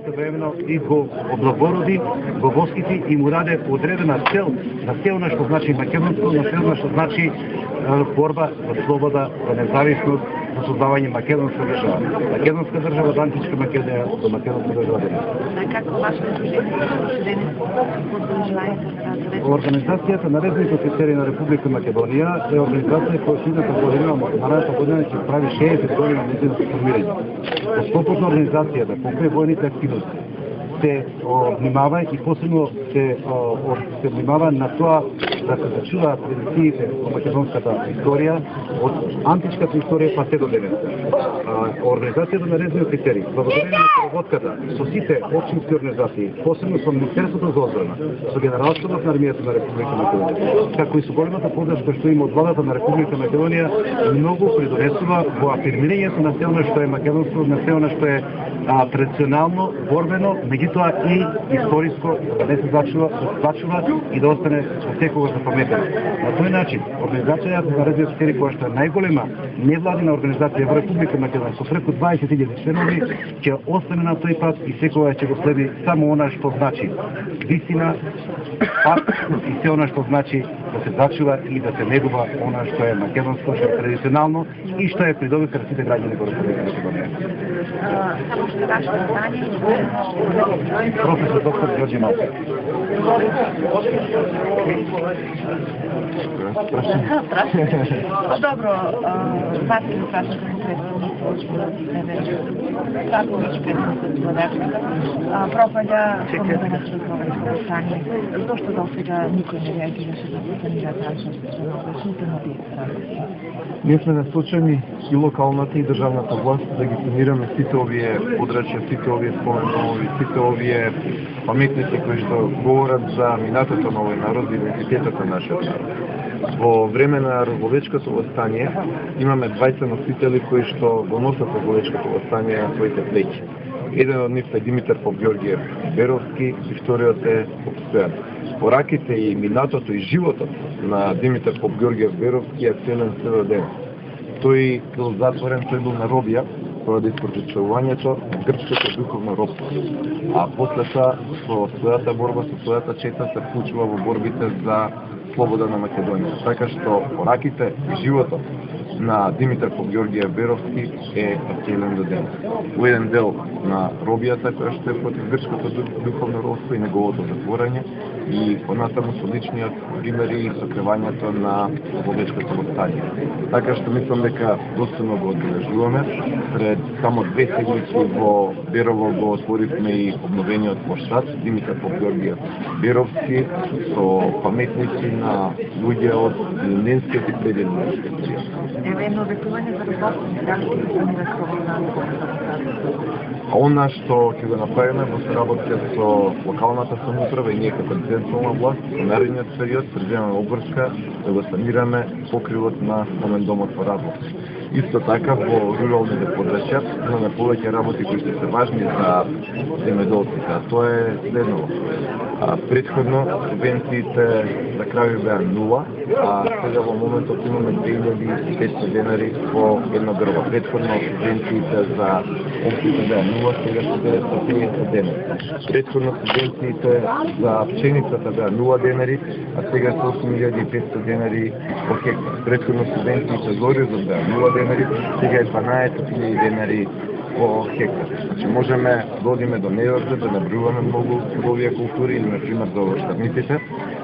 Времено и го облагороди, го восхити и му даде одредена цел, на цел на што значи македонско, на цел на што значи борба за слобода, за независност, за создавање македонска држава. Македонска држава од античка Македонија до македонска држава денес. Организацијата на редовните офицери на Република Македонија е организација која следната година, наредната година ќе прави 60 години на незиното формирање. Во скопот на организацијата, покрај војните активности, се внимава и посебно се внимава на тоа да се зачуваат традициите во македонската историја, од античката историја па се до денес. Организацијата на редови офицери, благодарение на соработката со сите општински организации, посебно со Министерството за одбрана, со Генералштабот на армијата на Република Македонија, како и со големата поддршка што има од владата на Република Македонија, многу придонесува во афирмирањето на се она што е македонско, на се она што е традиционално, борбено, меѓутоа и историско, да не се зачува и да остане со секогаш запаметено. На тој начин, организацијата на редови офицери, која што е најголема невладина организација во Република Македонија со преку 20.000 членови, ќе остане на тој пат и секогаш ќе го следи само она што значи вистина, факт и се она што значи да се зачува и да се негува она што е македонско, што е традиционално и што е придобито на сите граѓани во Република Македонија. Само што вашето знање професор доктор Ѓорѓе Малчев. Добро, вас ќе прашам конкретно пропаѓа спомнувањето за Словенско стanje. Зошто до сега никој не реагираше да се санира граѓанството на обичните мобилни? Ние сме насочени и локалната и државната власт да ги санираме сите овие подрачја, сите овие спомендови, сите овие паметници кои што говорат за минатото на овој народ и идентитетот на нашиот народ. Во време на Разловечкото восстание имаме двајца носители кои што го носат Разловечкото восстание на своите плеќи. Еден од нив е Димитар Попѓорѓиев Беровски и вториот е Постојан. Пораките и минатото и животот на Димитар Попѓорѓиев Беровски е целен се ден. Тој бил затворен, тој бил на робија поради испорчувувањето на грчкото духовно робство. А после тоа со својата борба, со својата чета се вклучува во борбите за слобода на Македонија. Така што пораките и животот на Димитар Попѓорѓиев Беровски е целен до ден. Во еден дел на робијата која што е против грчкото духовно робство и неговото затворање и понатаму со личниот примери и сокривањето на Разловечкото восстание. Така што мислам дека достојно го одбележуваме. Пред само 2 седмици во Берово го отворивме и обновениот площад Димитар Попѓорѓиев Беровски со паметници на луѓе од ненскиот и предненскиот период. Еве едно ветување за разлогот, дали ќе се санира кровот? А она што ќе го направиме во соработка со локалната самоуправа и ние како централна власт, во наредниот период преземаме обврска да го санираме покривот на спомендомот во Разлог. Исто така во руралните подрачја имаме повеќе работи кои што се важни за земјоделците, а тоа е следно. Претходно субвенциите за крави беа 0, а сега во моментот имаме 2500 денари по едно дрво. Претходно субвенциите за опците беа 0, сега се 950 денари. Претходно субвенциите за пшеницата беа 0 денари, а сега се 8500 денари по хектар. Претходно субвенциите за оризот беа 0 денари, сега е 12.000 денари по хектар. Значи можеме да одиме до неорде, да набројуваме многу од овие култури, или например за овоштарниците.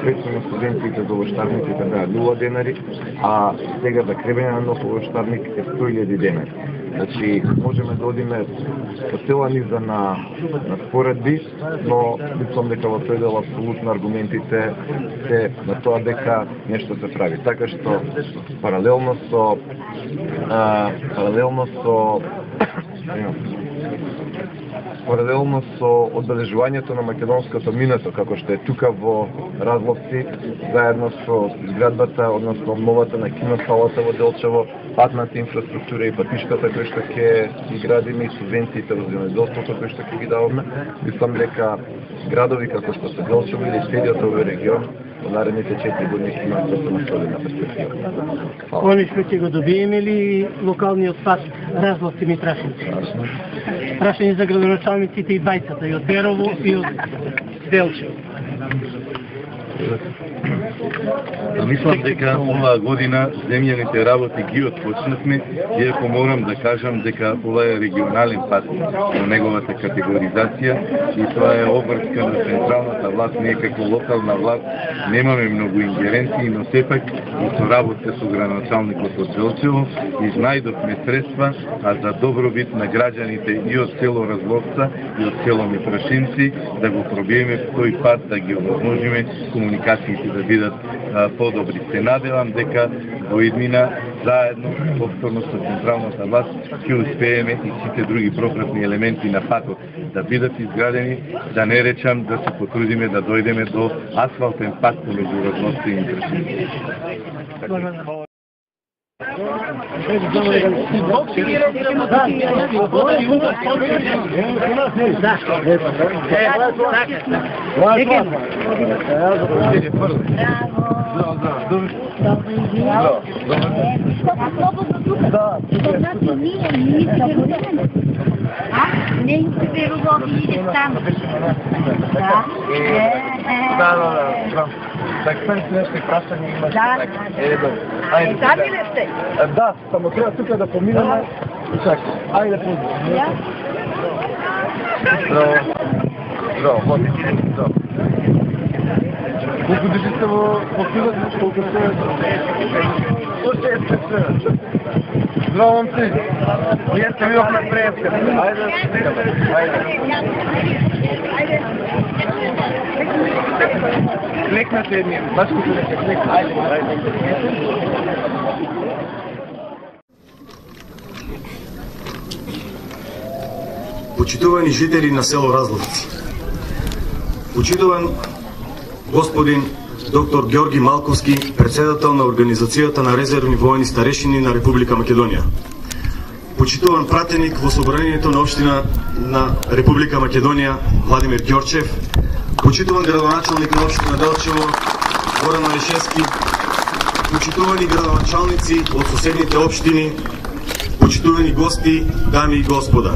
Претходно студентите за овоштарниците беа 0 денари, а сега за кребење на нов овоштарник е 100.000 денари. Значи можеме да одиме по цела низа на споредби, но мислам дека во тој дел апсолутно аргументите се на тоа дека нешто се прави. Така што паралелно со одбележувањето на македонското минато, како што е тука во Разловци, заедно со изградбата, односно обновата на киносалата во Делчево, патната инфраструктура и патишката кои што ќе изградиме и субвенциите во земјоделството кои што ќе ги даваме, мислам дека градови како што се Делчево или целиот овој регион во наредните 4 години ќе имаат сосема солидна перспектива. Они што ќе го добиеме ли локалниот пат Разловци Митрашинци? Прашање за градоначелникот. градоначалниците и двајцата, и од Берово и од Делчево. Мислам дека оваа година земјаните работи ги отпочнавме, иако морам да кажам дека ова е регионален пат во неговата категоризација и тоа е обврска на централната власт, ние како локална власт немаме многу ингеренции, но сепак и со работа со градоначалникот од Делчево изнајдовме средства, а за добробит на граѓаните и од село Разловца и од село Митрашинци да го пробиеме тој пат, да ги овозможиме комуникациите да бидат подобри. Се надевам дека во иднина заедно, повторно со централната власт, ќе успееме и сите други пропратни елементи на патот да бидат изградени, да не речам да се потрудиме да дојдеме до асфалтен пат помеѓу Разловца и Митрашинци. Не се верува, видите там. Так сам си нешто прашање имаш. Сами ли сте? Да, само треба тука да поминеме. Чакай, ајде поздрав. Здраво. Здраво, ходите. Здраво. Колку души сте во клубот? Колку сте? 160. Здраво, момци. Ние сте видовме преска. Ајде, ајде. Клекнете едни, баш като да се клекнете. Ајде. Почитувани жители на село Разловци, почитуван господин доктор Георги Малковски, председател на Организацијата на резервни војни старешини на Република Македонија, почитуван пратеник во собранието на општина на Република Македонија Владимир Ѓорчев, почитуван градоначалник на општина Делчево Горан Малишевски, почитувани градоначалници од соседните општини, почитувани гости, дами и господа.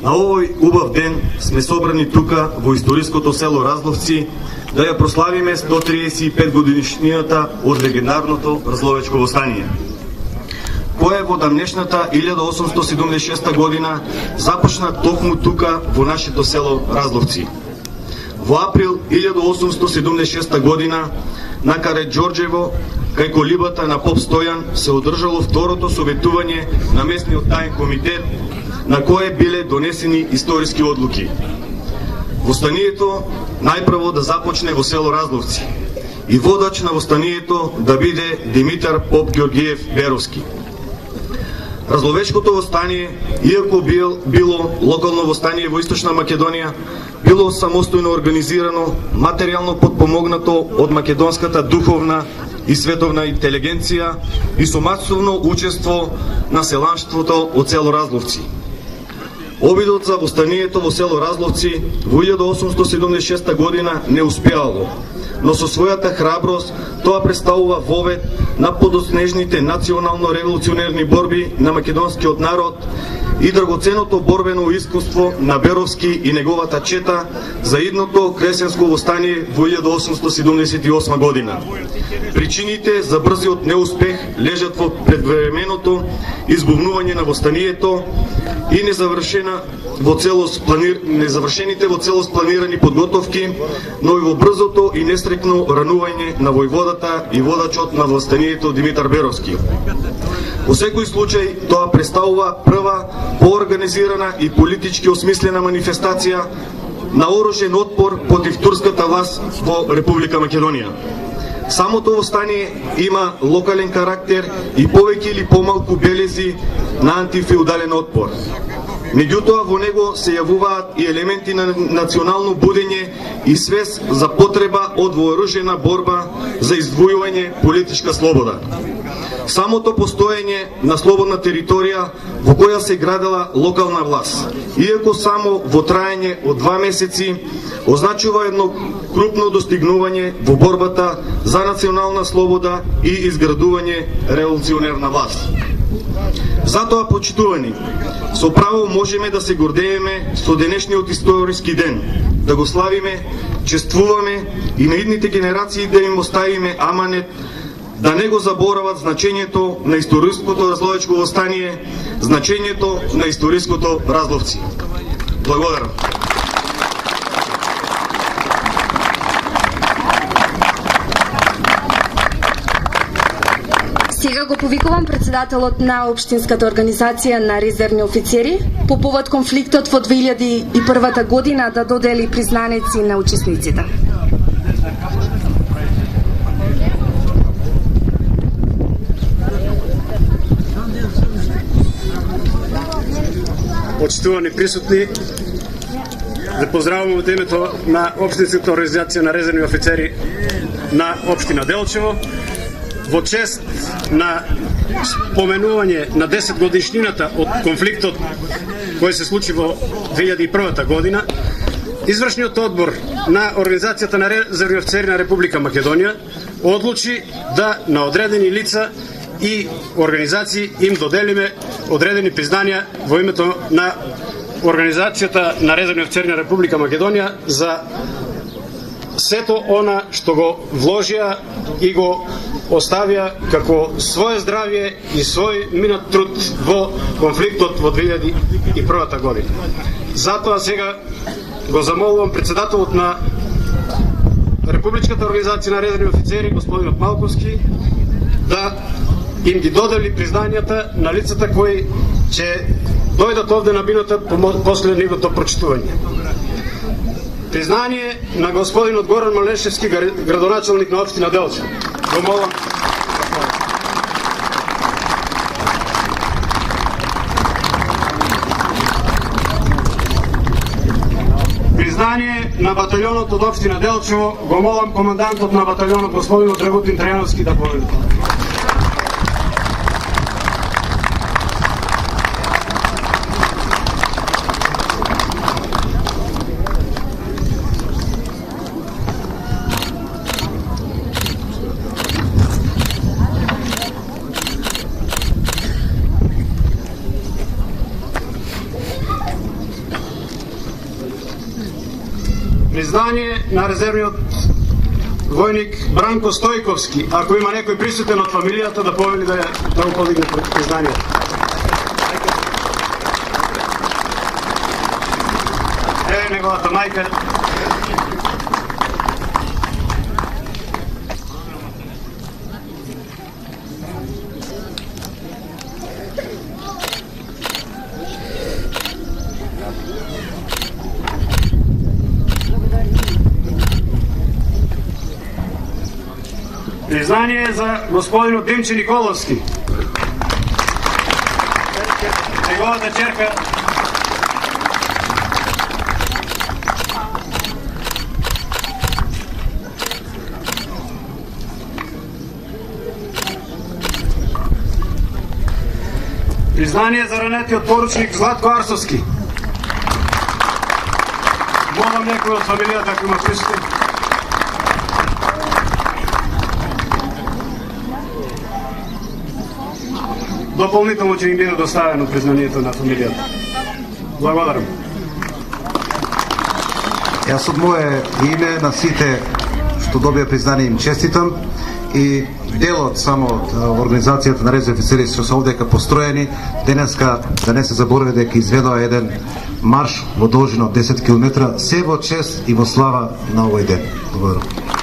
На овој убав ден сме собрани тука во историското село Разловци да ја прославиме 135 годишнината од легендарното Разловечко востание, кое во дамнешната 1876 година започна токму тука во нашето село Разловци. Во април 1876 година на Караѓорџево, кај колибата на поп Стојан, се одржало второто советување на местниот таен комитет, на кое биле донесени историски одлуки. Востанието најпрво да започне во село Разловци и водач на востанието да биде Димитар Поп Ѓоргиев Беровски. Разловечкото востание, иако било локално востание во Источна Македонија, било самостојно организирано, материјално подпомогнато од македонската духовна и световна интелигенција и со масовно учество на селанштвото од село Разловци. Обидот за востанието во село Разловци во 1876 година не успеало, но со својата храброст тоа представува вовед на подоснежните национално-револуционерни борби на македонскиот народ и драгоценото борбено искуство на Беровски и неговата чета за идното кресенско востание во 1878 година. Причините за брзиот неуспех лежат во предвременото избувнување на востанието и незавршените во целост планирани подготовки, но и во брзото и нестрекно ранување на војводата и водачот на востанието Димитар Беровски. Во секој случај тоа представува прва поорганизирана и политички осмислена манифестација на оружен отпор против турската власт во Република Македонија. Самото востание има локален карактер и повеќе или помалку белези на антифеудален отпор. Меѓутоа во него се јавуваат и елементи на национално будење и свест за потреба од вооружена борба за извојување политичка слобода. Самото постоење на слободна територија во која се градела локална власт, иако само во траење од 2 месеци, означува едно крупно достигнување во борбата за национална слобода и изградување револуционерна власт. Затоа, почитувани, со право можеме да се гордееме со денешниот историски ден, да го славиме, чествуваме и на идните генерации да им оставиме аманет, да не го заборават значењето на историското Разловечко востание, значењето на историското Разловци. Благодарам. Сега го повикувам председателот на Општинската организација на резервни офицери по повод конфликтот во 2001 година да додели признаници на учесниците. Почитувани присутни, да поздравувам од името на Општинската организација на резервни офицери на Општина Делчево во чест на споменување на 10 годишнината од конфликтот кој се случи во 2001 година. Извршниот одбор на Организацијата на резервни офицери на Република Македонија одлучи да на одредени лица и организации им доделиме одредени признанија во името на Организацијата на резервни офицери на Република Македонија за сето она што го вложија и го оставија како свое здравје и свој минат труд во конфликтот во 2001 година. Затоа сега го замолувам председателот на Републичката организација на резервни офицери, господинот Малковски, да им ги додели признанијата на лицата кои ќе дојдат овде на бината после нивното прочитување. Признание на господинот Горан Малешевски, градоначалник на општина Делчево. Го молам. Признание на батальонот од општина Делчево. Го молам командантот на батальонот господинот Драгутин Трајановски да поведе. Признание на резервниот војник Бранко Стојковски. Ако има некој присутен од фамилијата да повели да го подигне признанието. Неговата мајка. Признание за господинот Димче Николовски. Неговата черка. Признание за ранетиот поручник Златко Арсовски. Молам некој од фамилијата ако има присутен. Дополнително ќе им биде доставено признанието на фамилијата. Благодарам. Јас од мое име на сите што добија признание им честитам и делот само од Организацијата на резервни офицери што се овдека построени, денеска да не се заборави дека изведува еден марш во должина од 10 км, се во чест и во слава на овој ден. Благодарам.